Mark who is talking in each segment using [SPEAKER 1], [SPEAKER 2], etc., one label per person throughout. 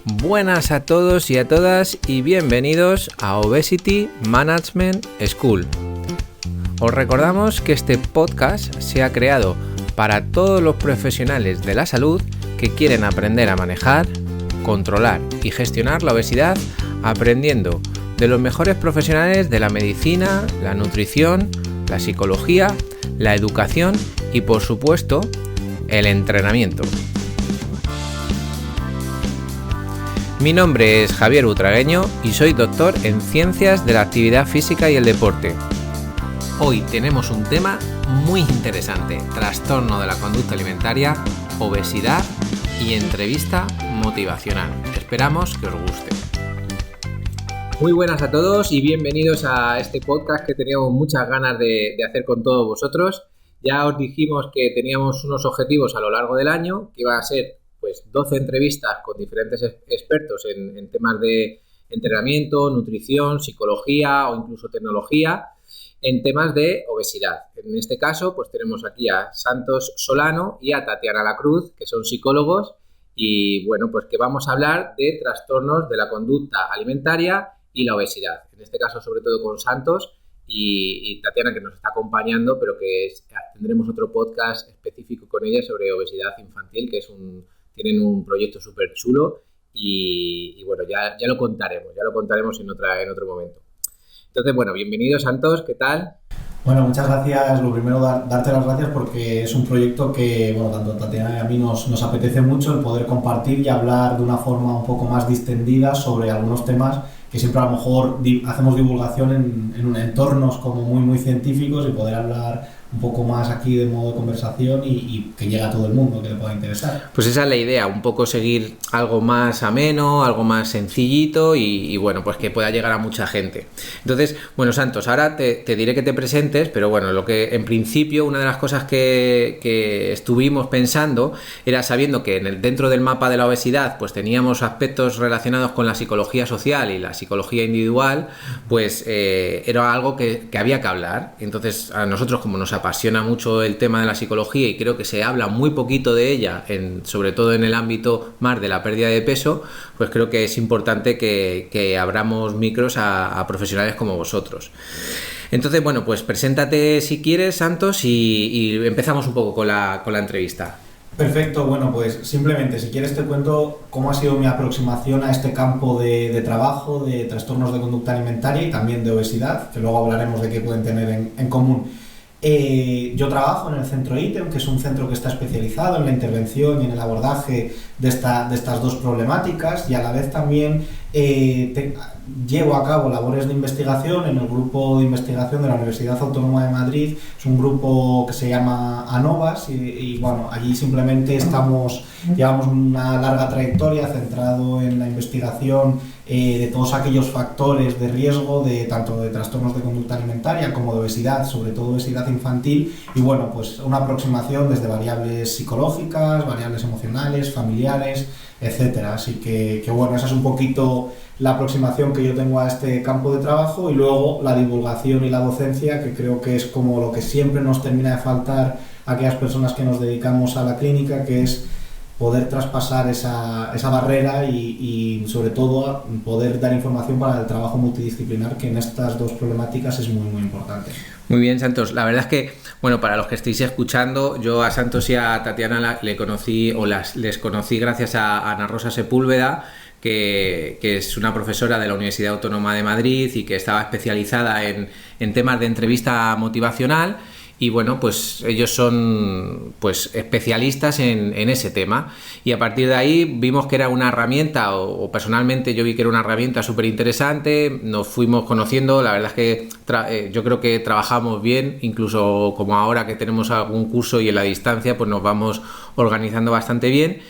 [SPEAKER 1] Buenas a todos y a todas y bienvenidos a Obesity Management School. Os recordamos que este podcast se ha creado para todos los profesionales de la salud que quieren aprender a manejar, controlar y gestionar la obesidad aprendiendo de los mejores profesionales de la medicina, la nutrición, la psicología, la educación y por supuesto el entrenamiento. Mi nombre es Javier Butragueño y soy doctor en Ciencias de la Actividad Física y el Deporte. Hoy tenemos un tema muy interesante: trastorno de la conducta alimentaria, obesidad y entrevista motivacional. Esperamos que os guste. Muy buenas a todos y bienvenidos a este podcast que teníamos muchas ganas de hacer con todos vosotros. Ya os dijimos que teníamos unos objetivos a lo largo del año, que iba a ser 12 entrevistas con diferentes expertos en temas de entrenamiento, nutrición, psicología o incluso tecnología, en temas de obesidad. En este caso, tenemos aquí a Santos Solano y a Tatiana Lacruz, que son psicólogos, y que vamos a hablar de trastornos de la conducta alimentaria y la obesidad. En este caso, sobre todo con Santos y Tatiana, que nos está acompañando, pero tendremos otro podcast específico con ella sobre obesidad infantil, que tienen un proyecto súper chulo y ya lo contaremos en otro momento. Entonces, bienvenido Santos, ¿qué tal?
[SPEAKER 2] Bueno, muchas gracias. Lo primero, darte las gracias porque es un proyecto que, tanto a Tatiana y a mí nos apetece mucho el poder compartir y hablar de una forma un poco más distendida sobre algunos temas que siempre a lo mejor hacemos divulgación en entornos como muy, muy científicos, y poder hablar un poco más aquí de modo de conversación y que llegue a todo el mundo, que le pueda interesar.
[SPEAKER 1] Pues esa es la idea, un poco seguir algo más ameno, algo más sencillito y que pueda llegar a mucha gente. Entonces, Santos, ahora te diré que te presentes, pero lo que en principio una de las cosas que estuvimos pensando era, sabiendo que dentro del mapa de la obesidad teníamos aspectos relacionados con la psicología social y la psicología individual, era algo que había que hablar. Entonces, a nosotros, como nos apasiona mucho el tema de la psicología y creo que se habla muy poquito de ella, sobre todo en el ámbito más de la pérdida de peso, creo que es importante que abramos micros a profesionales como vosotros. Entonces, preséntate si quieres, Santos, y empezamos un poco con la entrevista.
[SPEAKER 2] Perfecto, simplemente si quieres te cuento cómo ha sido mi aproximación a este campo de trabajo, de trastornos de conducta alimentaria y también de obesidad, que luego hablaremos de qué pueden tener en común. Yo trabajo en el centro ITEM, que es un centro que está especializado en la intervención y en el abordaje de estas dos problemáticas, y a la vez también llevo a cabo labores de investigación en el grupo de investigación de la Universidad Autónoma de Madrid. Es un grupo que se llama ANOVAS y allí simplemente llevamos una larga trayectoria centrado en la investigación de todos aquellos factores de riesgo tanto de trastornos de conducta alimentaria como de obesidad, sobre todo obesidad infantil, y una aproximación desde variables psicológicas, variables emocionales, familiares, etcétera. Así que esa es un poquito la aproximación que yo tengo a este campo de trabajo, y luego la divulgación y la docencia, que creo que es como lo que siempre nos termina de faltar a aquellas personas que nos dedicamos a la clínica, que es poder traspasar esa barrera y sobre todo poder dar información para el trabajo multidisciplinar, que en estas dos problemáticas es muy, muy importante.
[SPEAKER 1] Muy bien, Santos. La verdad es que, para los que estéis escuchando, yo a Santos y a Tatiana les conocí gracias a Ana Rosa Sepúlveda, que es una profesora de la Universidad Autónoma de Madrid y que estaba especializada en temas de entrevista motivacional. Y ellos son especialistas en ese tema, y a partir de ahí vimos que era una herramienta, o personalmente yo vi que era una herramienta súper interesante. Nos fuimos conociendo, la verdad es que yo creo que trabajamos bien, incluso como ahora que tenemos algún curso y en la distancia nos vamos organizando bastante bien.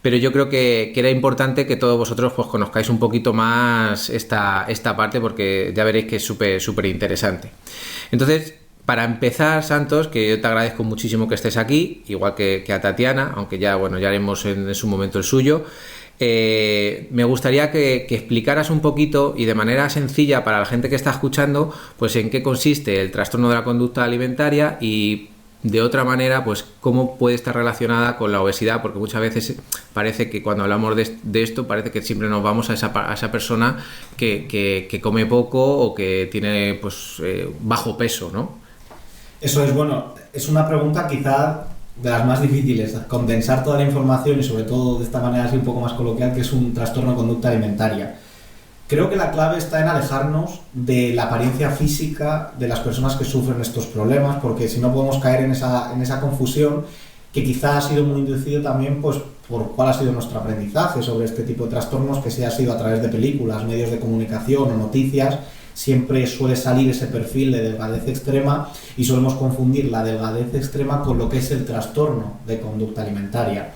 [SPEAKER 1] Pero yo creo que era importante que todos vosotros conozcáis un poquito más esta parte, porque ya veréis que es súper interesante. Entonces, para empezar, Santos, que yo te agradezco muchísimo que estés aquí, igual que a Tatiana, aunque ya haremos en su momento el suyo. Me gustaría que explicaras un poquito y de manera sencilla para la gente que está escuchando, en qué consiste el trastorno de la conducta alimentaria y de otra manera, pues cómo puede estar relacionada con la obesidad, porque muchas veces parece que cuando hablamos de esto, parece que siempre nos vamos a esa persona que come poco o que tiene pues bajo peso, ¿no?
[SPEAKER 2] Eso es, bueno, es una pregunta quizá de las más difíciles, condensar toda la información y sobre todo de esta manera así un poco más coloquial, que es un trastorno de conducta alimentaria. Creo que la clave está en alejarnos de la apariencia física de las personas que sufren estos problemas, porque si no podemos caer en esa confusión que quizá ha sido muy inducido también pues, por cuál ha sido nuestro aprendizaje sobre este tipo de trastornos, que si ha sido a través de películas, medios de comunicación o noticias. Siempre suele salir ese perfil de delgadez extrema y solemos confundir la delgadez extrema con lo que es el trastorno de conducta alimentaria.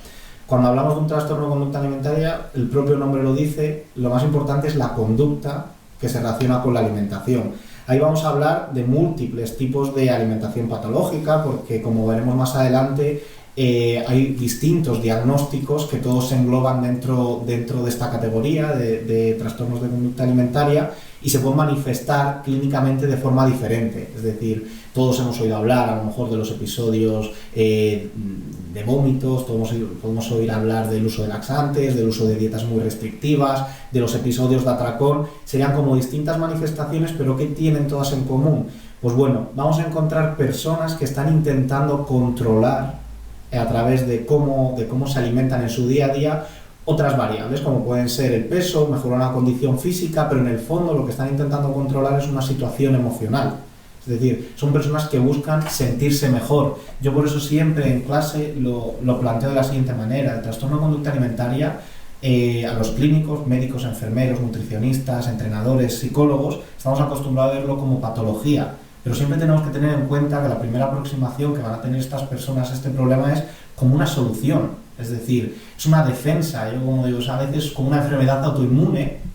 [SPEAKER 2] Cuando hablamos de un trastorno de conducta alimentaria, el propio nombre lo dice, lo más importante es la conducta que se relaciona con la alimentación. Ahí vamos a hablar de múltiples tipos de alimentación patológica, porque como veremos más adelante, hay distintos diagnósticos que todos se engloban dentro de esta categoría de trastornos de conducta alimentaria y se pueden manifestar clínicamente de forma diferente. Es decir, todos hemos oído hablar a lo mejor de los episodios de vómitos, podemos oír hablar del uso de laxantes, del uso de dietas muy restrictivas, de los episodios de atracón. Serían como distintas manifestaciones, pero ¿qué tienen todas en común? Pues bueno, vamos a encontrar personas que están intentando controlar a través de cómo se alimentan en su día a día otras variables, como pueden ser el peso, mejorar una condición física, pero en el fondo lo que están intentando controlar es una situación emocional. Es decir, son personas que buscan sentirse mejor. Yo por eso siempre en clase lo planteo de la siguiente manera. El trastorno de conducta alimentaria, a los clínicos, médicos, enfermeros, nutricionistas, entrenadores, psicólogos, estamos acostumbrados a verlo como patología. Pero siempre tenemos que tener en cuenta que la primera aproximación que van a tener estas personas a este problema es como una solución. Es decir, es una defensa. Yo como digo, a veces como una enfermedad autoinmune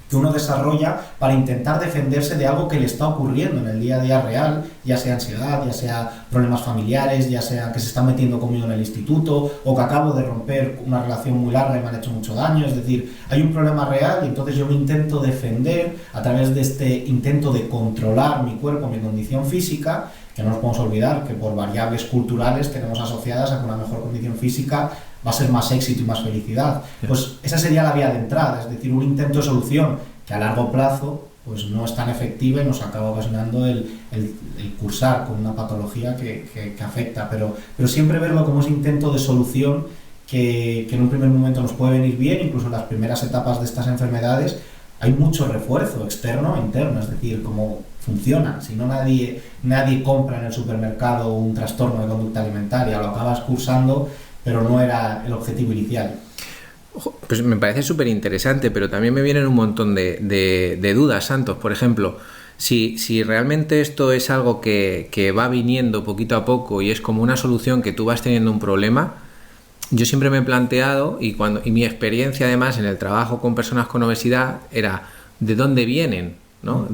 [SPEAKER 2] que uno desarrolla para intentar defenderse de algo que le está ocurriendo en el día a día real, ya sea ansiedad, ya sea problemas familiares, ya sea que se están metiendo conmigo en el instituto o que acabo de romper una relación muy larga y me han hecho mucho daño. Es decir, hay un problema real y entonces yo me intento defender a través de este intento de controlar mi cuerpo, mi condición física, que no nos podemos olvidar que por variables culturales tenemos asociadas a que una mejor condición física va a ser más éxito y más felicidad. Pues esa sería la vía de entrada, es decir, un intento de solución que a largo plazo pues no es tan efectiva y nos acaba ocasionando el cursar con una patología que afecta, pero siempre verlo como ese intento de solución que en un primer momento nos puede venir bien. Incluso en las primeras etapas de estas enfermedades hay mucho refuerzo externo e interno, es decir, cómo funciona. Si no, nadie compra en el supermercado un trastorno de conducta alimentaria, lo acabas cursando, pero no era el objetivo inicial.
[SPEAKER 1] Pues me parece súper interesante, pero también me vienen un montón de dudas, Santos. Por ejemplo, si realmente esto es algo que va viniendo poquito a poco y es como una solución que tú vas teniendo un problema, yo siempre me he planteado, y mi experiencia además en el trabajo con personas con obesidad era ¿de dónde vienen? ¿No?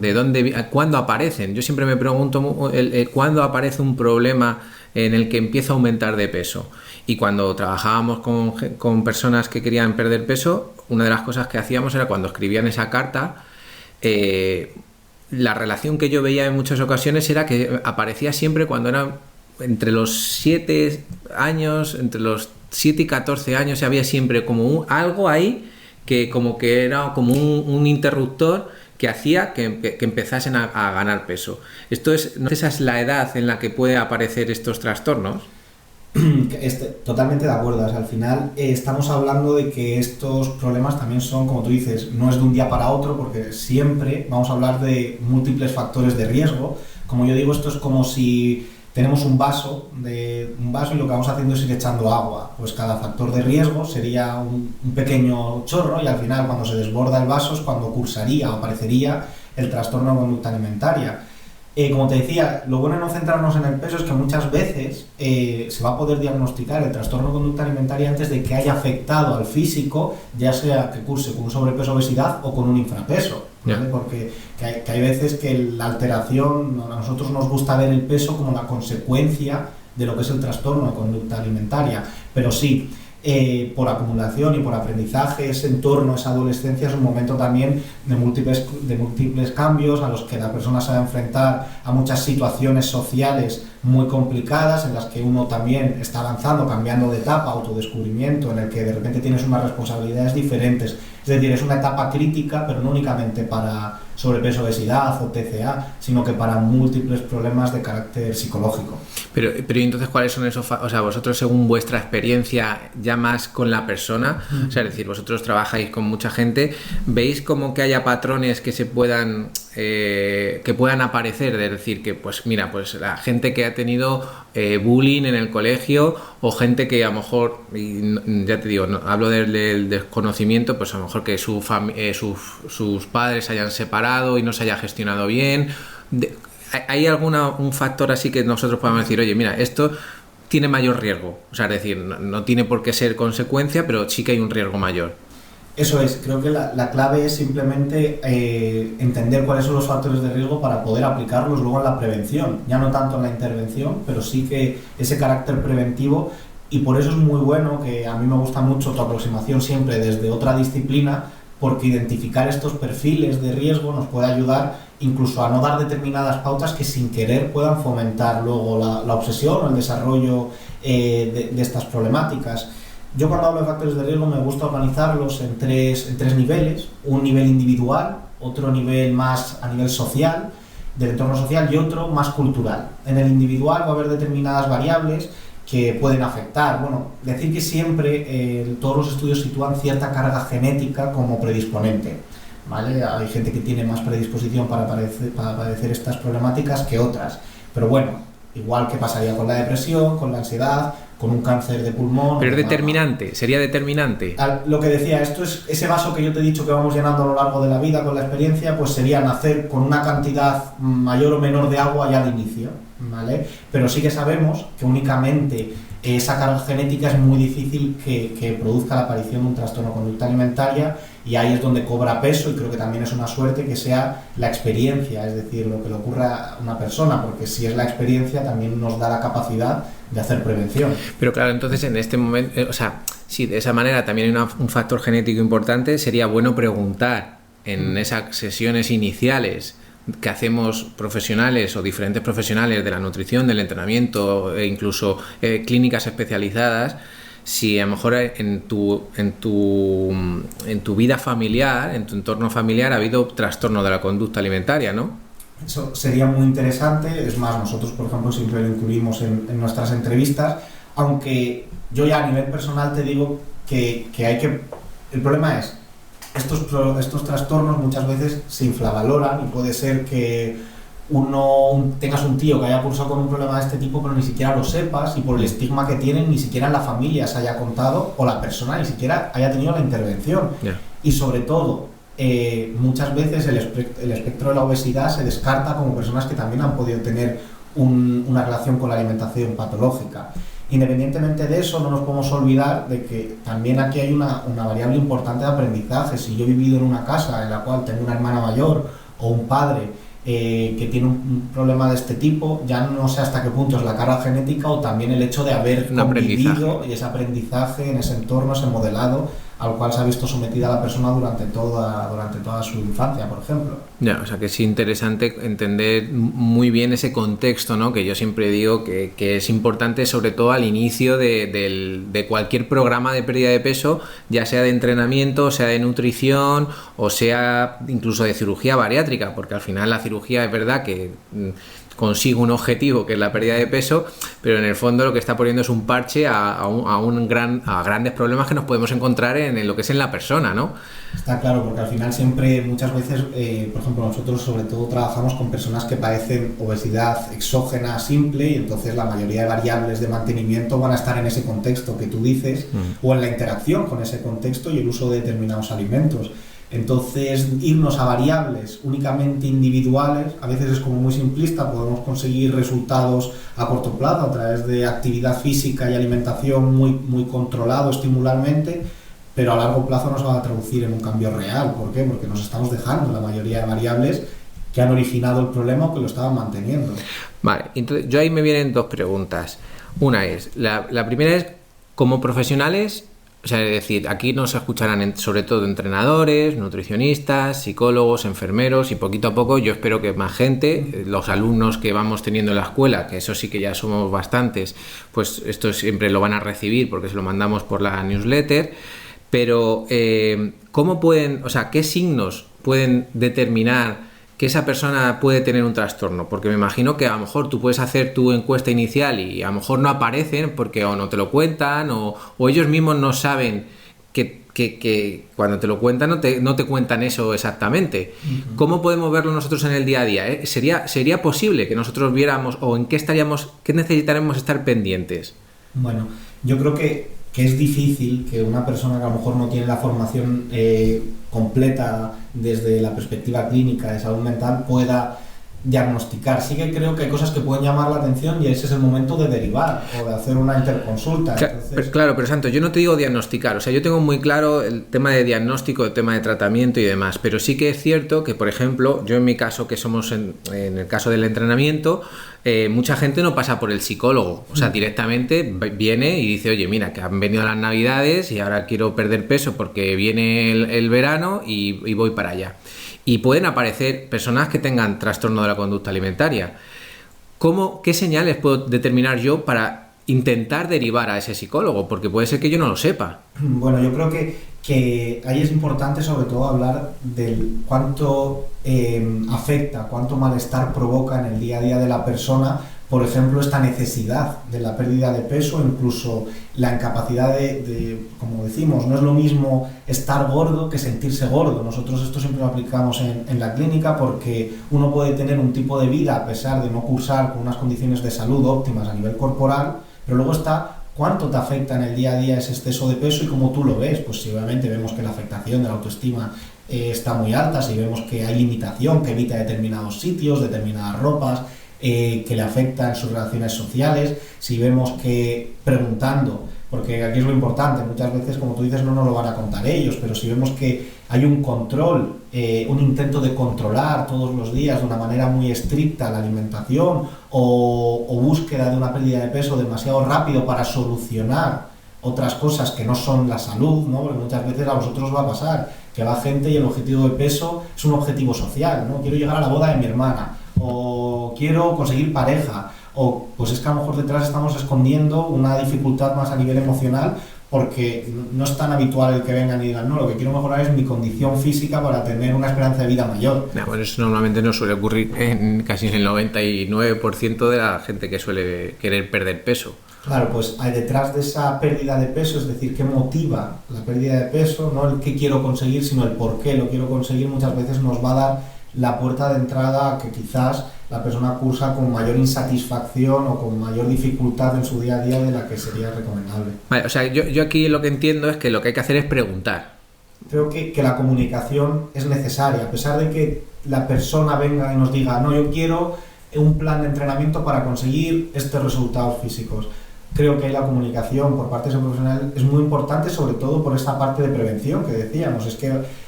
[SPEAKER 1] ¿Cuándo aparecen? Yo siempre me pregunto ¿cuándo aparece un problema en el que empieza a aumentar de peso? Y cuando trabajábamos con personas que querían perder peso, una de las cosas que hacíamos era cuando escribían esa carta, la relación que yo veía en muchas ocasiones era que aparecía siempre cuando eran entre los 7 años, entre los 7 y 14 años, había siempre como algo ahí que como que era como un interruptor que hacía que empezasen a ganar peso. ¿No esa es la edad en la que puede aparecer estos trastornos?
[SPEAKER 2] Totalmente de acuerdo. O sea, al final estamos hablando de que estos problemas también son, como tú dices, no es de un día para otro, porque siempre vamos a hablar de múltiples factores de riesgo. Como yo digo, esto es como si tenemos un vaso y lo que vamos haciendo es ir echando agua. Pues cada factor de riesgo sería un pequeño chorro y al final cuando se desborda el vaso es cuando cursaría o aparecería el trastorno de conducta alimentaria. Como te decía, lo bueno de no centrarnos en el peso es que muchas veces se va a poder diagnosticar el trastorno de conducta alimentaria antes de que haya afectado al físico, ya sea que curse con un sobrepeso o obesidad o con un infrapeso, ¿vale? Porque hay veces que la alteración, a nosotros nos gusta ver el peso como la consecuencia de lo que es el trastorno de conducta alimentaria, pero sí, por acumulación y por aprendizaje, ese entorno, esa adolescencia es un momento también de múltiples cambios a los que la persona se va a enfrentar a muchas situaciones sociales muy complicadas, en las que uno también está avanzando, cambiando de etapa, autodescubrimiento, en el que de repente tienes unas responsabilidades diferentes. Es decir, es una etapa crítica, pero no únicamente para sobrepeso, obesidad o TCA, sino que para múltiples problemas de carácter psicológico.
[SPEAKER 1] Pero entonces, ¿cuáles son esos? O sea, vosotros, según vuestra experiencia, ya más con la persona, o sea, es decir, vosotros trabajáis con mucha gente, ¿veis como que haya patrones que se puedan aparecer? Es decir, que pues mira, pues la gente que ha tenido bullying en el colegio, o gente que a lo mejor, ya te digo, no, hablo del desconocimiento, pues a lo mejor que sus padres se hayan separado y no se haya gestionado bien. ¿Hay un factor así que nosotros podamos decir, oye, mira, esto tiene mayor riesgo? O sea, es decir, no tiene por qué ser consecuencia, pero sí que hay un riesgo mayor.
[SPEAKER 2] Eso es, creo que la clave es simplemente entender cuáles son los factores de riesgo para poder aplicarlos luego en la prevención, ya no tanto en la intervención, pero sí que ese carácter preventivo, y por eso es muy bueno, que a mí me gusta mucho tu aproximación siempre desde otra disciplina, porque identificar estos perfiles de riesgo nos puede ayudar incluso a no dar determinadas pautas que sin querer puedan fomentar luego la obsesión o el desarrollo de estas problemáticas. Yo cuando hablo de factores de riesgo me gusta organizarlos en tres niveles: un nivel individual, otro nivel más a nivel social, del entorno social, y otro más cultural. En el individual va a haber determinadas variables que pueden afectar. Bueno, decir que siempre todos los estudios sitúan cierta carga genética como predisponente, ¿vale? Hay gente que tiene más predisposición para padecer estas problemáticas que otras, pero bueno, igual que pasaría con la depresión, con la ansiedad, con un cáncer de pulmón.
[SPEAKER 1] Pero es determinante, sería determinante.
[SPEAKER 2] Lo que decía, esto es ese vaso que yo te he dicho que vamos llenando a lo largo de la vida con la experiencia, pues sería nacer con una cantidad mayor o menor de agua ya de inicio, ¿vale? Pero sí que sabemos que únicamente esa carga genética es muy difícil que produzca la aparición de un trastorno de conducta alimentaria, y ahí es donde cobra peso, y creo que también es una suerte que sea la experiencia, es decir, lo que le ocurra a una persona, porque si es la experiencia también nos da la capacidad de hacer prevención.
[SPEAKER 1] Pero claro, entonces en este momento, o sea, si de esa manera también hay un factor genético importante, sería bueno preguntar en esas sesiones iniciales que hacemos profesionales o diferentes profesionales de la nutrición, del entrenamiento e incluso clínicas especializadas, si a lo mejor en tu vida familiar, en tu entorno familiar, ha habido trastorno de la conducta alimentaria, ¿no?
[SPEAKER 2] Eso sería muy interesante. Es más, nosotros, por ejemplo, siempre lo incluimos en nuestras entrevistas, aunque yo ya a nivel personal te digo que hay que... El problema es, estos trastornos muchas veces se infravaloran, y puede ser que tengas un tío que haya cursado con un problema de este tipo pero ni siquiera lo sepas, y por el estigma que tienen ni siquiera en la familia se haya contado, o la persona ni siquiera haya tenido la intervención.
[SPEAKER 1] Yeah.
[SPEAKER 2] Y sobre todo, muchas veces el espectro de la obesidad se descarta como personas que también han podido tener una relación con la alimentación patológica. Independientemente de eso, no nos podemos olvidar de que también aquí hay una variable importante de aprendizaje. Si yo he vivido en una casa en la cual tengo una hermana mayor o un padre que tiene un problema de este tipo, ya no sé hasta qué punto es la carga genética o también el hecho de haber convivido y ese aprendizaje en ese entorno, ese modelado al cual se ha visto sometida la persona durante toda su infancia, por ejemplo.
[SPEAKER 1] Ya, o sea que es interesante entender muy bien ese contexto, ¿no? Que yo siempre digo que es importante, sobre todo al inicio de cualquier programa de pérdida de peso, ya sea de entrenamiento, sea de nutrición o sea incluso de cirugía bariátrica, porque al final la cirugía es verdad que consigue un objetivo que es la pérdida de peso, pero en el fondo lo que está poniendo es un parche a grandes problemas que nos podemos encontrar en lo que es en la persona, ¿no?
[SPEAKER 2] Está claro, porque al final siempre, muchas veces, por ejemplo, nosotros sobre todo trabajamos con personas que padecen obesidad exógena simple, y entonces la mayoría de variables de mantenimiento van a estar en ese contexto que tú dices, o en la interacción con ese contexto y el uso de determinados alimentos. Entonces, irnos a variables únicamente individuales a veces es como muy simplista. Podemos conseguir resultados a corto plazo a través de actividad física y alimentación muy controlado estimularmente, pero a largo plazo no se va a traducir en un cambio real. ¿Por qué? Porque nos estamos dejando la mayoría de variables que han originado el problema o que lo estaban manteniendo.
[SPEAKER 1] Vale, entonces yo ahí me vienen dos preguntas. Una es, la primera es, como profesionales, O sea, es decir, aquí nos escucharán sobre todo entrenadores, nutricionistas, psicólogos, enfermeros y poquito a poco yo espero que más gente, los alumnos que vamos teniendo en la escuela, que eso sí que ya somos bastantes, pues esto siempre lo van a recibir porque se lo mandamos por la newsletter, pero ¿cómo pueden, o sea, qué signos pueden determinar que esa persona puede tener un trastorno? Porque me imagino que a lo mejor tú puedes hacer tu encuesta inicial y a lo mejor no aparecen porque o no te lo cuentan o ellos mismos no saben que cuando te lo cuentan no te cuentan eso exactamente. Uh-huh. ¿Cómo podemos verlo nosotros en el día a día? ¿Sería posible que nosotros viéramos o en qué necesitaremos estar pendientes?
[SPEAKER 2] Bueno, yo creo que es difícil que una persona que a lo mejor no tiene la formación completa desde la perspectiva clínica de salud mental pueda diagnosticar. Sí que creo que hay cosas que pueden llamar la atención y ese es el momento de derivar o de hacer una interconsulta. Entonces...
[SPEAKER 1] Claro, Santos, yo no te digo diagnosticar, o sea, yo tengo muy claro el tema de diagnóstico, el tema de tratamiento y demás, pero sí que es cierto que, por ejemplo, yo en mi caso, que somos en el caso del entrenamiento, mucha gente no pasa por el psicólogo, o sea, directamente viene y dice, oye, mira, que han venido las navidades y ahora quiero perder peso porque viene el verano y voy para allá. Y pueden aparecer personas que tengan trastorno de la conducta alimentaria. ¿Qué señales puedo determinar yo para intentar derivar a ese psicólogo? Porque puede ser que yo no lo sepa.
[SPEAKER 2] Bueno, yo creo que ahí es importante sobre todo hablar del cuánto afecta, cuánto malestar provoca en el día a día de la persona, por ejemplo, esta necesidad de la pérdida de peso, incluso la incapacidad de, como decimos, no es lo mismo estar gordo que sentirse gordo. Nosotros esto siempre lo aplicamos en la clínica porque uno puede tener un tipo de vida a pesar de no cursar con unas condiciones de salud óptimas a nivel corporal, pero luego está cuánto te afecta en el día a día ese exceso de peso y cómo tú lo ves. Pues si obviamente vemos que la afectación de la autoestima está muy alta, si vemos que hay limitación, que evita determinados sitios, determinadas ropas, que le afecta en sus relaciones sociales, si vemos que preguntando, porque aquí es lo importante, muchas veces, como tú dices, no nos lo van a contar ellos, pero si vemos que hay un control, un intento de controlar todos los días de una manera muy estricta la alimentación o búsqueda de una pérdida de peso demasiado rápido para solucionar otras cosas que no son la salud, ¿no? Porque muchas veces a vosotros va a pasar que va gente y el objetivo de peso es un objetivo social, ¿no? Quiero llegar a la boda de mi hermana, o quiero conseguir pareja, o pues es que a lo mejor detrás estamos escondiendo una dificultad más a nivel emocional porque no es tan habitual el que vengan y digan, no, lo que quiero mejorar es mi condición física para tener una esperanza de vida mayor.
[SPEAKER 1] No, pues eso normalmente no suele ocurrir en casi el 99% de la gente que suele querer perder peso.
[SPEAKER 2] Claro, pues hay detrás de esa pérdida de peso, es decir, qué motiva la pérdida de peso, no el qué quiero conseguir, sino el por qué lo quiero conseguir, muchas veces nos va a dar la puerta de entrada que quizás la persona cursa con mayor insatisfacción o con mayor dificultad en su día a día de la que sería recomendable.
[SPEAKER 1] Vale, o sea, yo aquí lo que entiendo es que lo que hay que hacer es preguntar.
[SPEAKER 2] Creo que la comunicación es necesaria, a pesar de que la persona venga y nos diga, no, yo quiero un plan de entrenamiento para conseguir estos resultados físicos. Creo que la comunicación por parte de ese profesional es muy importante, sobre todo por esta parte de prevención que decíamos. Es que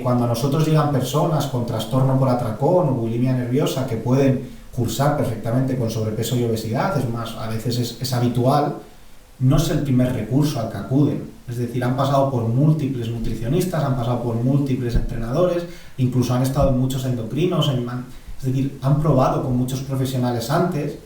[SPEAKER 2] cuando a nosotros llegan personas con trastorno por atracón o bulimia nerviosa que pueden cursar perfectamente con sobrepeso y obesidad, es más, a veces es habitual, no es el primer recurso al que acuden. Es decir, han pasado por múltiples nutricionistas, han pasado por múltiples entrenadores, incluso han estado en muchos endocrinos, es decir, han probado con muchos profesionales antes.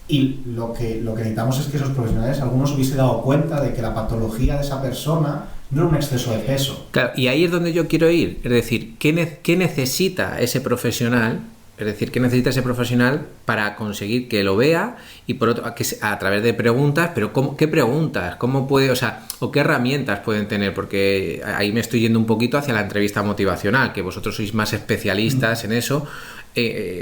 [SPEAKER 2] Y lo que necesitamos es que esos profesionales, algunos hubiese dado cuenta de que la patología de esa persona no era un exceso de peso.
[SPEAKER 1] Claro, y ahí es donde yo quiero ir. Es decir, ¿qué necesita ese profesional? Es decir, ¿qué necesita ese profesional para conseguir que lo vea? Y por otro, a través de preguntas, pero ¿qué preguntas? ¿Cómo puede, o qué herramientas pueden tener? Porque ahí me estoy yendo un poquito hacia la entrevista motivacional, que vosotros sois más especialistas en eso.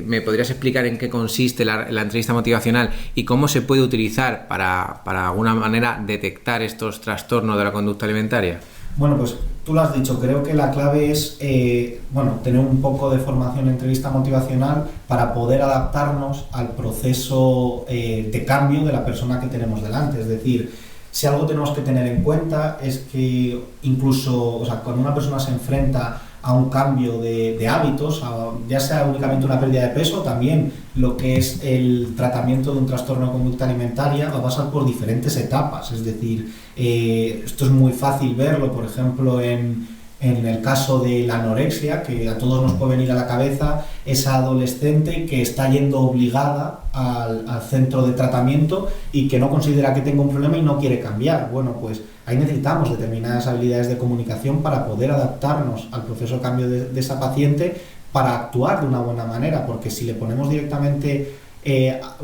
[SPEAKER 1] ¿Me podrías explicar en qué consiste la entrevista motivacional y cómo se puede utilizar para alguna manera detectar estos trastornos de la conducta alimentaria?
[SPEAKER 2] Bueno, pues tú lo has dicho, creo que la clave es tener un poco de formación en entrevista motivacional para poder adaptarnos al proceso de cambio de la persona que tenemos delante. Es decir, si algo tenemos que tener en cuenta es que incluso, cuando una persona se enfrenta a un cambio de hábitos, ya sea únicamente una pérdida de peso, también lo que es el tratamiento de un trastorno de conducta alimentaria va a pasar por diferentes etapas. Es decir, esto es muy fácil verlo, por ejemplo, en el caso de la anorexia, que a todos nos puede venir a la cabeza esa adolescente que está yendo obligada al centro de tratamiento y que no considera que tenga un problema y no quiere cambiar. Bueno, pues ahí necesitamos determinadas habilidades de comunicación para poder adaptarnos al proceso de cambio de esa paciente, para actuar de una buena manera, porque si le ponemos directamente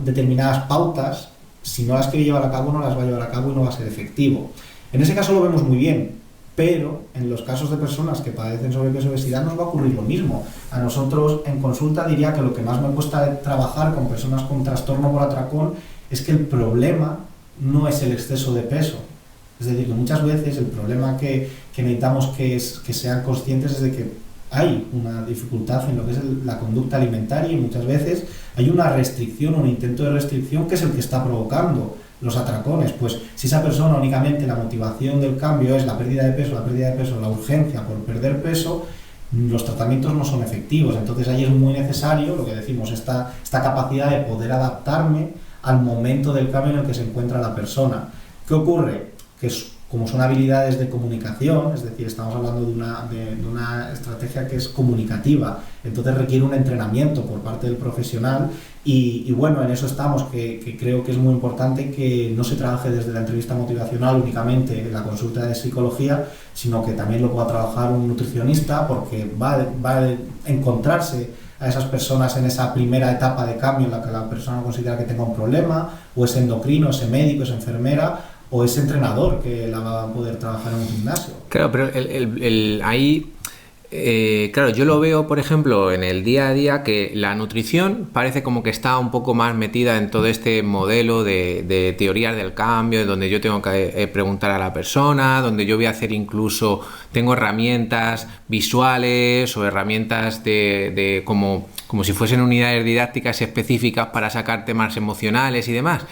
[SPEAKER 2] determinadas pautas, si no las quiere llevar a cabo, no las va a llevar a cabo y no va a ser efectivo. En ese caso lo vemos muy bien, pero en los casos de personas que padecen sobrepeso y obesidad nos va a ocurrir lo mismo. A nosotros en consulta diría que lo que más me cuesta trabajar con personas con trastorno por atracón es que el problema no es el exceso de peso. Es decir, que muchas veces el problema que necesitamos que sean conscientes es de que hay una dificultad en lo que es la conducta alimentaria, y muchas veces hay una restricción, un intento de restricción que es el que está provocando los atracones. Pues si esa persona únicamente la motivación del cambio es la pérdida de peso, la urgencia por perder peso, los tratamientos no son efectivos. Entonces ahí es muy necesario, lo que decimos, esta capacidad de poder adaptarme al momento del cambio en el que se encuentra la persona. ¿Qué ocurre? Que como son habilidades de comunicación, es decir, estamos hablando de una estrategia que es comunicativa, entonces requiere un entrenamiento por parte del profesional y bueno, en eso estamos, que creo que es muy importante que no se trabaje desde la entrevista motivacional únicamente en la consulta de psicología, sino que también lo pueda trabajar un nutricionista, porque va a encontrarse a esas personas en esa primera etapa de cambio en la que la persona considera que tenga un problema, o es endocrino, es médico, es enfermera, o ese entrenador que la va a poder trabajar en un gimnasio.
[SPEAKER 1] Claro, pero ahí, claro, yo lo veo, por ejemplo, en el día a día, que la nutrición parece como que está un poco más metida en todo este modelo de teorías del cambio, donde yo tengo que preguntar a la persona, donde yo voy a hacer incluso, tengo herramientas visuales o herramientas de como si fuesen unidades didácticas específicas para sacar temas emocionales y demás.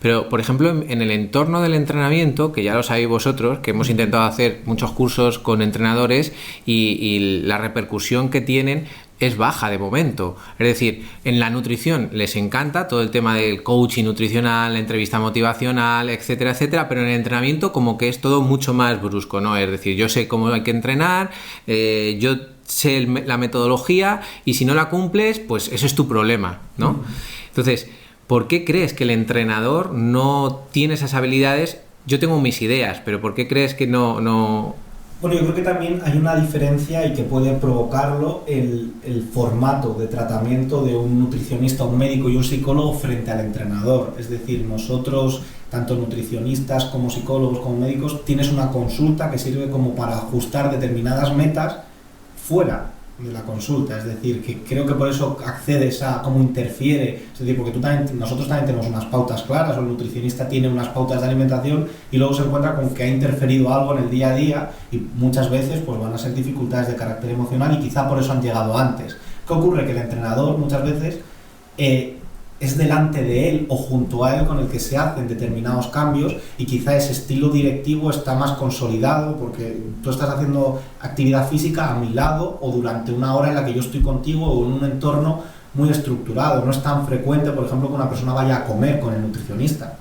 [SPEAKER 1] Pero, por ejemplo, en el entorno del entrenamiento, que ya lo sabéis vosotros, que hemos intentado hacer muchos cursos con entrenadores y la repercusión que tienen es baja de momento. Es decir, en la nutrición les encanta todo el tema del coaching nutricional, la entrevista motivacional, etcétera, etcétera, pero en el entrenamiento como que es todo mucho más brusco, ¿no? Es decir, yo sé cómo hay que entrenar, yo sé la metodología y si no la cumples, pues eso es tu problema, ¿no? Entonces, ¿por qué crees que el entrenador no tiene esas habilidades? Yo tengo mis ideas, pero ¿por qué crees que no...?
[SPEAKER 2] Bueno, yo creo que también hay una diferencia y que puede provocarlo el formato de tratamiento de un nutricionista, un médico y un psicólogo frente al entrenador. Es decir, nosotros, tanto nutricionistas como psicólogos como médicos, tienes una consulta que sirve como para ajustar determinadas metas fuera de la consulta, es decir, que creo que por eso accedes a cómo interfiere, es decir, porque nosotros también tenemos unas pautas claras, o el nutricionista tiene unas pautas de alimentación y luego se encuentra con que ha interferido algo en el día a día y muchas veces pues van a ser dificultades de carácter emocional y quizá por eso han llegado antes. ¿Qué ocurre? Que el entrenador muchas veces es delante de él o junto a él con el que se hacen determinados cambios y quizá ese estilo directivo está más consolidado porque tú estás haciendo actividad física a mi lado o durante una hora en la que yo estoy contigo o en un entorno muy estructurado. No es tan frecuente, por ejemplo, que una persona vaya a comer con el nutricionista.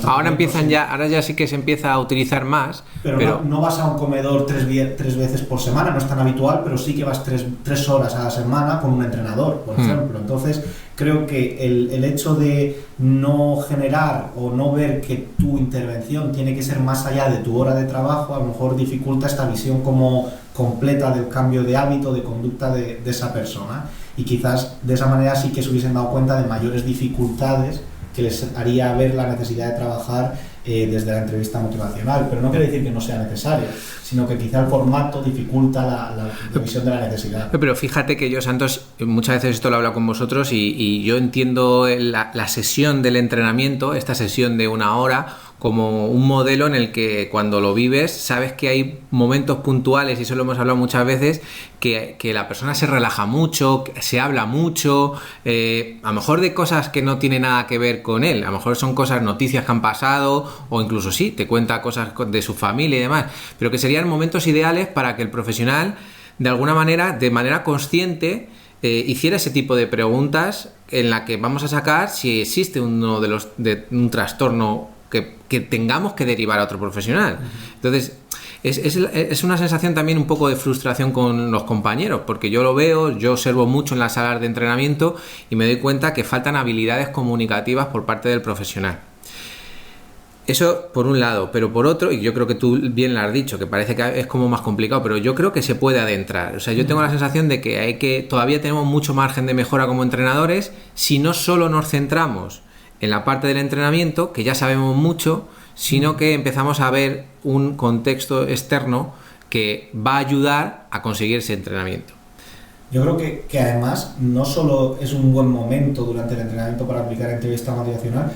[SPEAKER 1] Ahora ya sí que se empieza a utilizar más.
[SPEAKER 2] Pero no vas a un comedor tres veces por semana, no es tan habitual, pero sí que vas tres horas a la semana con un entrenador, por ejemplo. Entonces, creo que el hecho de no generar o no ver que tu intervención tiene que ser más allá de tu hora de trabajo, a lo mejor dificulta esta visión como completa del cambio de hábito, de conducta de esa persona. Y quizás de esa manera sí que se hubiesen dado cuenta de mayores dificultades que les haría ver la necesidad de trabajar desde la entrevista motivacional, pero no quiere decir que no sea necesaria, sino que quizá el formato dificulta la visión de la necesidad.
[SPEAKER 1] Pero fíjate que yo, Santos, muchas veces esto lo he hablado con vosotros y yo entiendo la sesión del entrenamiento, esta sesión de 1 hora, como un modelo en el que cuando lo vives sabes que hay momentos puntuales, y eso lo hemos hablado muchas veces, que la persona se relaja mucho, se habla mucho, a lo mejor de cosas que no tienen nada que ver con él, a lo mejor son noticias que han pasado, o incluso sí, te cuenta cosas de su familia y demás, pero que serían momentos ideales para que el profesional de alguna manera, de manera consciente, hiciera ese tipo de preguntas en la que vamos a sacar si existe un trastorno que tengamos que derivar a otro profesional. Entonces, es una sensación también un poco de frustración con los compañeros, porque yo lo veo, yo observo mucho en las salas de entrenamiento y me doy cuenta que faltan habilidades comunicativas por parte del profesional. Eso por un lado, pero por otro, y yo creo que tú bien lo has dicho, que parece que es como más complicado, pero yo creo que se puede adentrar. O sea, yo tengo la sensación de que todavía tenemos mucho margen de mejora como entrenadores si no solo nos centramos en la parte del entrenamiento, que ya sabemos mucho, sino que empezamos a ver un contexto externo que va a ayudar a conseguir ese entrenamiento.
[SPEAKER 2] Yo creo que además no solo es un buen momento durante el entrenamiento para aplicar entrevista motivacional,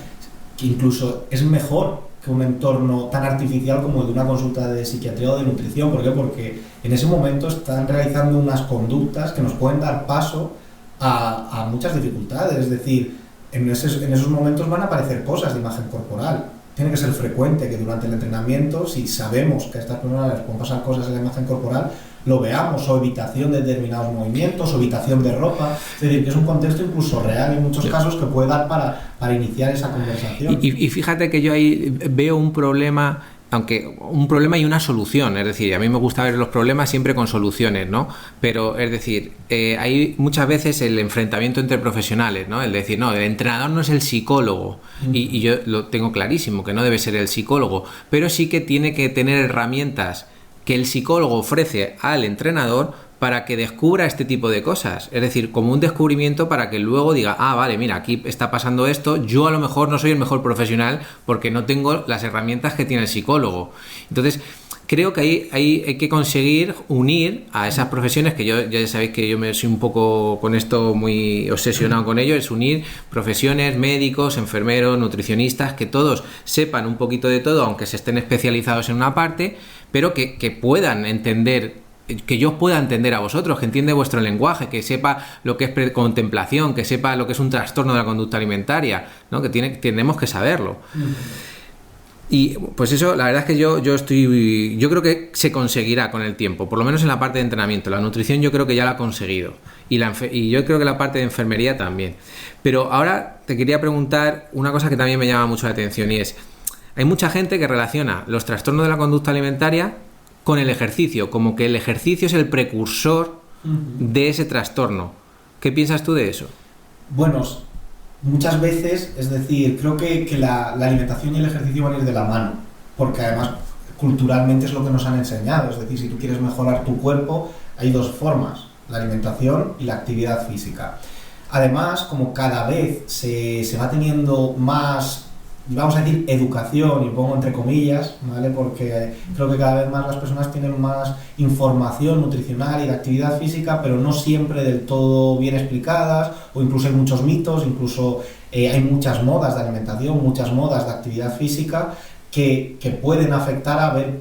[SPEAKER 2] que incluso es mejor que un entorno tan artificial como el de una consulta de psiquiatría o de nutrición. ¿Por qué? Porque en ese momento están realizando unas conductas que nos pueden dar paso a muchas dificultades. Es decir, en esos momentos van a aparecer cosas de imagen corporal. Tiene que ser frecuente que durante el entrenamiento, si sabemos que a estas personas les pueden pasar cosas en la imagen corporal, lo veamos, o evitación de determinados movimientos, o evitación de ropa. Es decir, que es un contexto incluso real en muchos casos que puede dar para iniciar esa conversación.
[SPEAKER 1] Y fíjate que yo ahí veo un problema, aunque un problema y una solución, es decir, a mí me gusta ver los problemas siempre con soluciones, ¿no? Pero, es decir, hay muchas veces el enfrentamiento entre profesionales, ¿no? El decir, no, el entrenador no es el psicólogo, y yo lo tengo clarísimo, que no debe ser el psicólogo, pero sí que tiene que tener herramientas que el psicólogo ofrece al entrenador para que descubra este tipo de cosas, es decir, como un descubrimiento para que luego diga, vale, mira, aquí está pasando esto, yo a lo mejor no soy el mejor profesional porque no tengo las herramientas que tiene el psicólogo. Entonces, creo que ahí hay que conseguir unir a esas profesiones, que yo ya sabéis que yo me soy un poco con esto muy obsesionado con ello, es unir profesiones, médicos, enfermeros, nutricionistas, que todos sepan un poquito de todo, aunque se estén especializados en una parte, pero que puedan entender, que yo pueda entender a vosotros, que entiende vuestro lenguaje, que sepa lo que es contemplación, que sepa lo que es un trastorno de la conducta alimentaria, ¿no? Que tenemos que saberlo. Y pues eso, la verdad es que yo creo que se conseguirá con el tiempo, por lo menos en la parte de entrenamiento. La nutrición yo creo que ya la ha conseguido, y yo creo que la parte de enfermería también. Pero ahora te quería preguntar una cosa que también me llama mucho la atención, y es, hay mucha gente que relaciona los trastornos de la conducta alimentaria con el ejercicio, como que el ejercicio es el precursor de ese trastorno. ¿Qué piensas tú de eso?
[SPEAKER 2] Bueno, muchas veces, es decir, creo que la alimentación y el ejercicio van a ir de la mano, porque además culturalmente es lo que nos han enseñado. Es decir, si tú quieres mejorar tu cuerpo, hay dos formas, la alimentación y la actividad física. Además, como cada vez se va teniendo más, vamos a decir, educación, y pongo entre comillas, ¿vale? Porque creo que cada vez más las personas tienen más información nutricional y de actividad física, pero no siempre del todo bien explicadas, o incluso hay muchos mitos, incluso hay muchas modas de alimentación, muchas modas de actividad física que pueden afectar a ver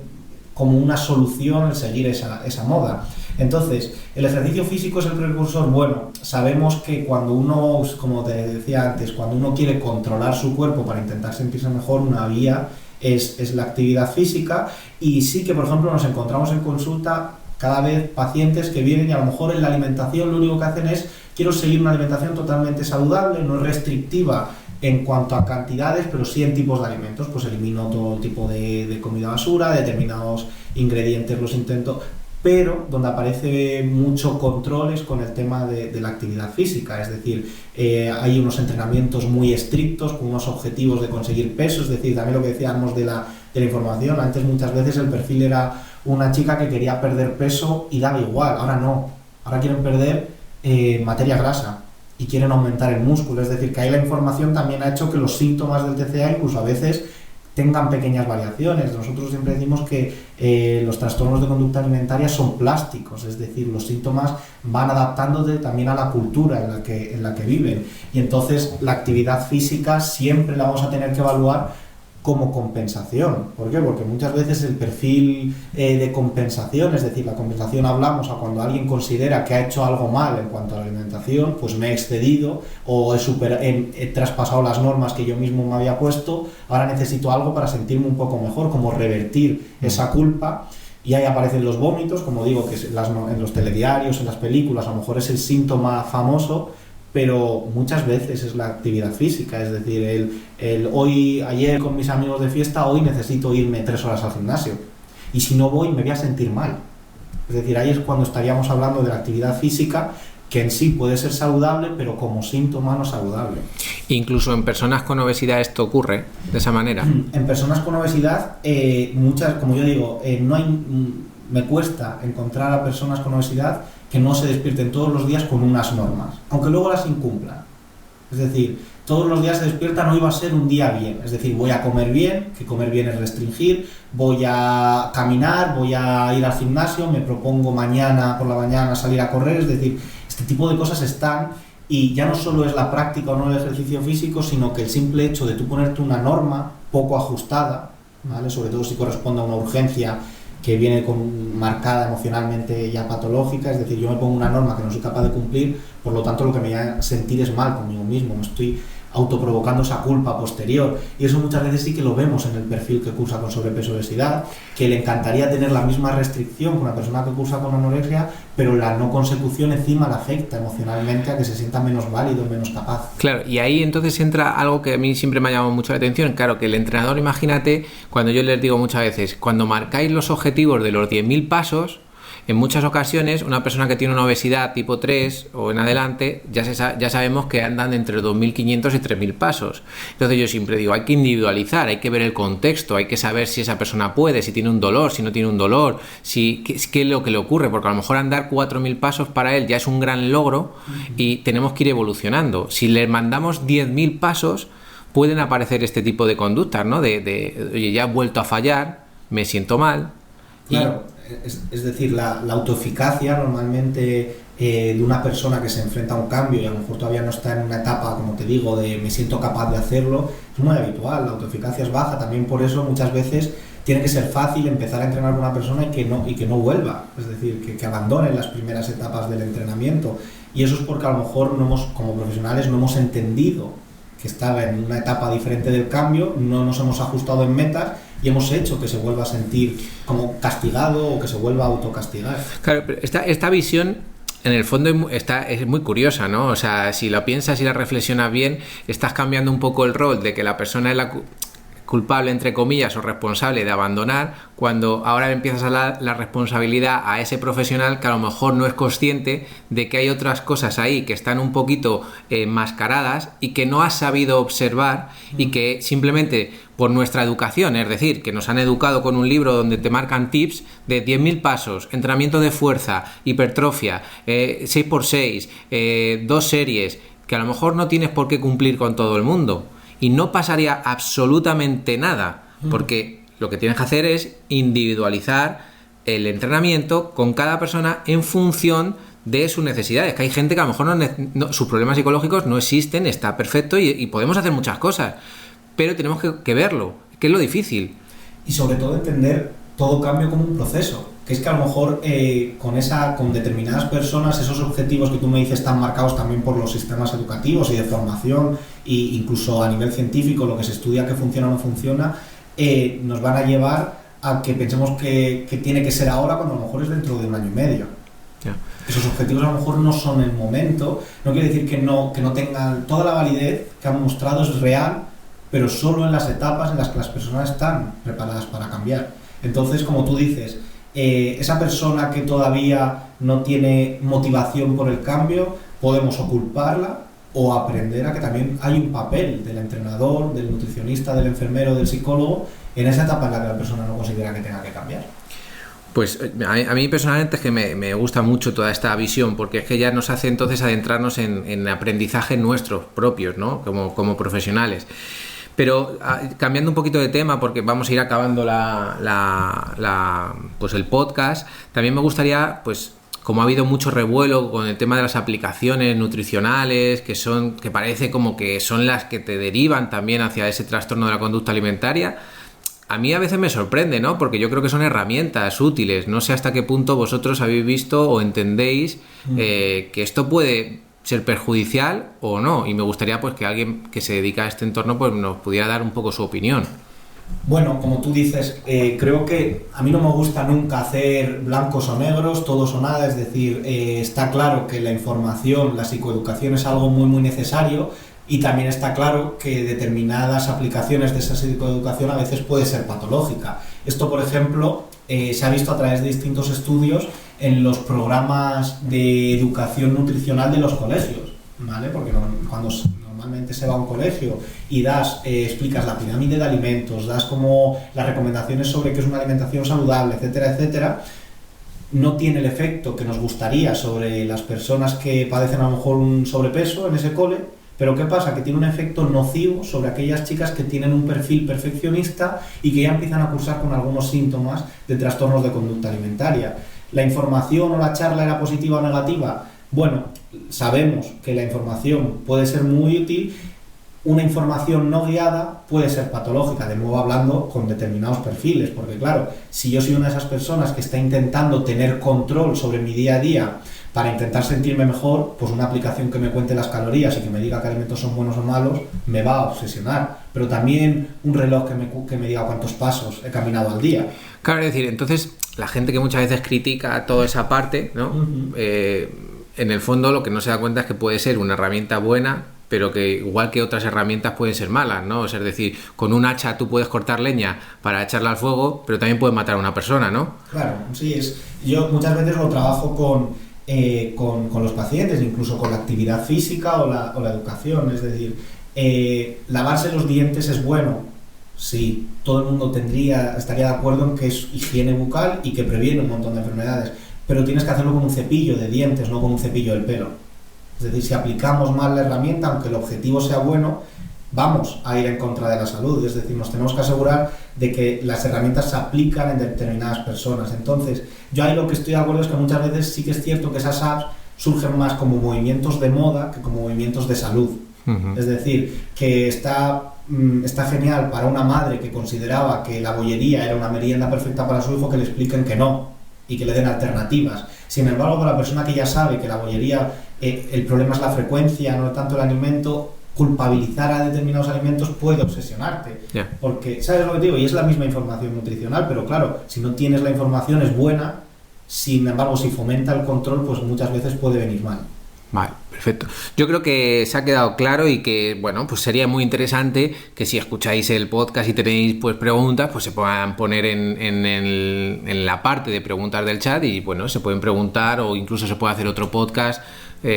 [SPEAKER 2] como una solución el seguir esa moda. Entonces, el ejercicio físico es el precursor. Bueno, sabemos que cuando uno, como te decía antes, cuando uno quiere controlar su cuerpo para intentar sentirse mejor, una vía es la actividad física. Y sí que, por ejemplo, nos encontramos en consulta cada vez pacientes que vienen y a lo mejor en la alimentación lo único que hacen es, quiero seguir una alimentación totalmente saludable, no es restrictiva en cuanto a cantidades, pero sí en tipos de alimentos. Pues elimino todo tipo de comida basura, determinados ingredientes los intento, pero donde aparece mucho control es con el tema de la actividad física. Es decir, hay unos entrenamientos muy estrictos con unos objetivos de conseguir peso. Es decir, también lo que decíamos de la información, antes muchas veces el perfil era una chica que quería perder peso y daba igual. Ahora no, ahora quieren perder materia grasa y quieren aumentar el músculo. Es decir, que ahí la información también ha hecho que los síntomas del TCA incluso a veces tengan pequeñas variaciones. Nosotros siempre decimos que los trastornos de conducta alimentaria son plásticos, es decir, los síntomas van adaptándose también a la cultura en la que viven, y entonces la actividad física siempre la vamos a tener que evaluar como compensación. ¿Por qué? Porque muchas veces el perfil de compensación, es decir, la compensación hablamos a cuando alguien considera que ha hecho algo mal en cuanto a la alimentación, pues me he excedido o he traspasado las normas que yo mismo me había puesto, ahora necesito algo para sentirme un poco mejor, como revertir esa culpa. y ahí aparecen los vómitos, como digo, que en los telediarios, en las películas, a lo mejor es el síntoma famoso, pero muchas veces es la actividad física, es decir, ayer con mis amigos de fiesta, hoy necesito irme 3 horas al gimnasio, y si no voy me voy a sentir mal. Es decir, ahí es cuando estaríamos hablando de la actividad física, que en sí puede ser saludable, pero como síntoma no saludable.
[SPEAKER 1] Incluso en personas con obesidad esto ocurre de esa manera.
[SPEAKER 2] En personas con obesidad, muchas, como yo digo, me cuesta encontrar a personas con obesidad que no se despierten todos los días con unas normas, aunque luego las incumplan. Es decir, todos los días se despiertan, hoy va a ser un día bien, es decir, voy a comer bien, que comer bien es restringir, voy a caminar, voy a ir al gimnasio, me propongo mañana por la mañana salir a correr, es decir, este tipo de cosas están, y ya no solo es la práctica o no el ejercicio físico, sino que el simple hecho de tú ponerte una norma poco ajustada, ¿vale? Sobre todo si corresponde a una urgencia que viene marcada emocionalmente ya patológica, es decir, yo me pongo una norma que no soy capaz de cumplir, por lo tanto lo que me voy a sentir es mal conmigo mismo, me estoy autoprovocando esa culpa posterior, y eso muchas veces sí que lo vemos en el perfil que cursa con sobrepeso obesidad, que le encantaría tener la misma restricción que una persona que cursa con anorexia, pero la no consecución encima le afecta emocionalmente a que se sienta menos válido, menos capaz.
[SPEAKER 1] Claro, y ahí entonces entra algo que a mí siempre me ha llamado mucho la atención, claro, que el entrenador, imagínate, cuando yo les digo muchas veces, cuando marcáis los objetivos de los 10.000 pasos, en muchas ocasiones una persona que tiene una obesidad tipo 3 o en adelante ya sabemos que andan entre 2.500 y 3.000 pasos. Entonces yo siempre digo, hay que individualizar, hay que ver el contexto, hay que saber si esa persona puede, si tiene un dolor, si no tiene un dolor, qué es lo que le ocurre, porque a lo mejor andar 4.000 pasos para él ya es un gran logro y tenemos que ir evolucionando. Si le mandamos 10.000 pasos pueden aparecer este tipo de conductas, ¿no? Oye, ya he vuelto a fallar, me siento mal.
[SPEAKER 2] Claro, es decir, la autoeficacia normalmente de una persona que se enfrenta a un cambio y a lo mejor todavía no está en una etapa, como te digo, de me siento capaz de hacerlo, es muy habitual, la autoeficacia es baja, también por eso muchas veces tiene que ser fácil empezar a entrenar con una persona y que no vuelva, es decir, que abandone las primeras etapas del entrenamiento, y eso es porque a lo mejor como profesionales no hemos entendido que estaba en una etapa diferente del cambio, no nos hemos ajustado en metas y hemos hecho que se vuelva a sentir como castigado o que se vuelva a autocastigar.
[SPEAKER 1] Claro, pero esta visión en el fondo es muy curiosa, ¿no? O sea, si la piensas y la reflexionas bien, estás cambiando un poco el rol de que la persona es la culpable, entre comillas, o responsable de abandonar, cuando ahora empiezas a dar la responsabilidad a ese profesional que a lo mejor no es consciente de que hay otras cosas ahí que están un poquito enmascaradas y que no has sabido observar y que simplemente por nuestra educación, es decir, que nos han educado con un libro donde te marcan tips de 10.000 pasos, entrenamiento de fuerza, hipertrofia, 6x6, 2 series, que a lo mejor no tienes por qué cumplir con todo el mundo. Y no pasaría absolutamente nada, porque lo que tienes que hacer es individualizar el entrenamiento con cada persona en función de sus necesidades. Que hay gente que a lo mejor sus problemas psicológicos no existen, está perfecto y podemos hacer muchas cosas, pero tenemos que verlo, que es lo difícil.
[SPEAKER 2] Y sobre todo entender todo cambio como un proceso, que es que a lo mejor con determinadas personas esos objetivos que tú me dices están marcados también por los sistemas educativos y de formación e incluso a nivel científico lo que se estudia que funciona o no funciona, nos van a llevar a que pensemos que tiene que ser ahora cuando a lo mejor es dentro de 1 año y medio. Yeah. Esos objetivos a lo mejor no son el momento, no quiere decir que no tengan toda la validez que han mostrado, es real, pero solo en las etapas en las que las personas están preparadas para cambiar. Entonces, como tú dices, esa persona que todavía no tiene motivación por el cambio, podemos o culparla o aprender a que también hay un papel del entrenador, del nutricionista, del enfermero, del psicólogo en esa etapa en la que la persona no considera que tenga que cambiar.
[SPEAKER 1] Pues a mí personalmente es que me gusta mucho toda esta visión, porque es que ya nos hace entonces adentrarnos en aprendizaje nuestros propios, ¿no? Como profesionales. Pero cambiando un poquito de tema, porque vamos a ir acabando pues el podcast, también me gustaría, pues como ha habido mucho revuelo con el tema de las aplicaciones nutricionales, que parece como que son las que te derivan también hacia ese trastorno de la conducta alimentaria, a mí a veces me sorprende, ¿no? Porque yo creo que son herramientas útiles. No sé hasta qué punto vosotros habéis visto o entendéis que esto puede ser perjudicial o no, y me gustaría pues que alguien que se dedica a este entorno pues nos pudiera dar un poco su opinión.
[SPEAKER 2] Bueno, como tú dices, creo que a mí no me gusta nunca hacer blancos o negros, todos o nada, es decir, está claro que la información, la psicoeducación es algo muy muy necesario, y también está claro que determinadas aplicaciones de esa psicoeducación a veces puede ser patológica. Esto, por ejemplo, se ha visto a través de distintos estudios en los programas de educación nutricional de los colegios, ¿vale? Porque cuando normalmente se va a un colegio y explicas la pirámide de alimentos, das como las recomendaciones sobre qué es una alimentación saludable, etcétera, etcétera, no tiene el efecto que nos gustaría sobre las personas que padecen a lo mejor un sobrepeso en ese cole, pero ¿qué pasa? Que tiene un efecto nocivo sobre aquellas chicas que tienen un perfil perfeccionista y que ya empiezan a cursar con algunos síntomas de trastornos de conducta alimentaria. ¿La información o la charla era positiva o negativa? Bueno, sabemos que la información puede ser muy útil. Una información no guiada puede ser patológica, de nuevo hablando con determinados perfiles, porque claro, si yo soy una de esas personas que está intentando tener control sobre mi día a día para intentar sentirme mejor, pues una aplicación que me cuente las calorías y que me diga qué alimentos son buenos o malos me va a obsesionar, pero también un reloj que me diga cuántos pasos he caminado al día.
[SPEAKER 1] Claro, es decir, entonces la gente que muchas veces critica toda esa parte, ¿no? En el fondo lo que no se da cuenta es que puede ser una herramienta buena, pero que igual que otras herramientas pueden ser malas, ¿no? Es decir, con un hacha tú puedes cortar leña para echarla al fuego, pero también puedes matar a una persona, ¿no?
[SPEAKER 2] Claro, sí, yo muchas veces lo trabajo con los pacientes, incluso con la actividad física o la educación, es decir, lavarse los dientes es bueno, sí, todo el mundo estaría de acuerdo en que es higiene bucal y que previene un montón de enfermedades, pero tienes que hacerlo con un cepillo de dientes, no con un cepillo del pelo. Es decir, si aplicamos mal la herramienta, aunque el objetivo sea bueno, vamos a ir en contra de la salud. Es decir, nos tenemos que asegurar de que las herramientas se aplican en determinadas personas. Entonces, yo ahí lo que estoy de acuerdo es que muchas veces sí que es cierto que esas apps surgen más como movimientos de moda que como movimientos de salud. Uh-huh. Es decir, que está genial para una madre que consideraba que la bollería era una merienda perfecta para su hijo, que le expliquen que no y que le den alternativas. Sin embargo, para la persona que ya sabe que la bollería, el problema es la frecuencia, no tanto el alimento, culpabilizar a determinados alimentos puede obsesionarte. Yeah. Porque, ¿sabes lo que te digo? Y es la misma información nutricional, pero claro, si no tienes la información es buena, sin embargo, si fomenta el control, pues muchas veces puede venir mal.
[SPEAKER 1] Vale, perfecto. Yo creo que se ha quedado claro y que, bueno, pues sería muy interesante que si escucháis el podcast y tenéis pues preguntas, pues se puedan poner en la parte de preguntas del chat y, bueno, se pueden preguntar o incluso se puede hacer otro podcast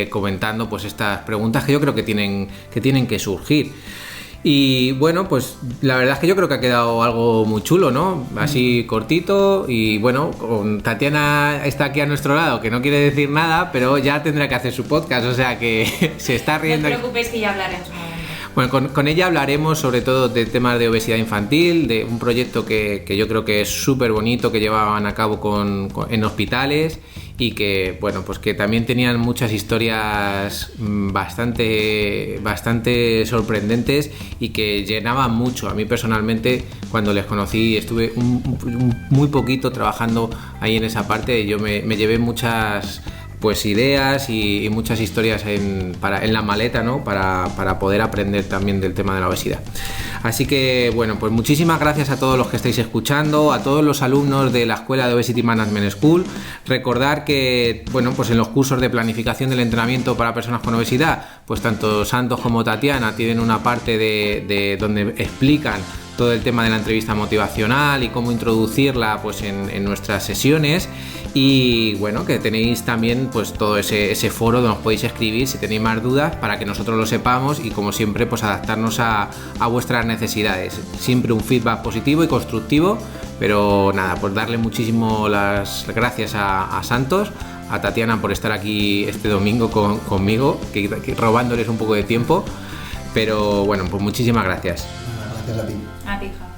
[SPEAKER 1] comentando pues estas preguntas que yo creo que tienen que surgir. Y bueno, pues la verdad es que yo creo que ha quedado algo muy chulo, ¿no? Así cortito y bueno, con Tatiana está aquí a nuestro lado, que no quiere decir nada, pero ya tendrá que hacer su podcast, o sea que se está riendo.
[SPEAKER 3] No te preocupes que ya hablaremos.
[SPEAKER 1] Bueno, con ella hablaremos sobre todo de temas de obesidad infantil, de un proyecto que yo creo que es súper bonito, que llevaban a cabo en hospitales y que, bueno, pues que también tenían muchas historias bastante sorprendentes y que llenaban mucho. A mí personalmente, cuando les conocí, estuve muy poquito trabajando ahí en esa parte y yo me llevé muchas pues ideas y muchas historias en la maleta, ¿no? Para poder aprender también del tema de la obesidad. Así que, bueno, pues muchísimas gracias a todos los que estáis escuchando, a todos los alumnos de la Escuela de Obesity Management School. Recordar que, bueno, pues en los cursos de planificación del entrenamiento para personas con obesidad, pues tanto Santos como Tatiana tienen una parte de donde explican todo el tema de la entrevista motivacional y cómo introducirla pues en nuestras sesiones. Y bueno, que tenéis también pues todo ese foro donde os podéis escribir si tenéis más dudas para que nosotros lo sepamos y, como siempre, pues adaptarnos a vuestras necesidades. Siempre un feedback positivo y constructivo, pero nada, pues darle muchísimo las gracias a Santos, a Tatiana por estar aquí este domingo conmigo, que robándoles un poco de tiempo, pero bueno, pues muchísimas gracias.
[SPEAKER 2] Gracias a ti.
[SPEAKER 3] A ti, Javi.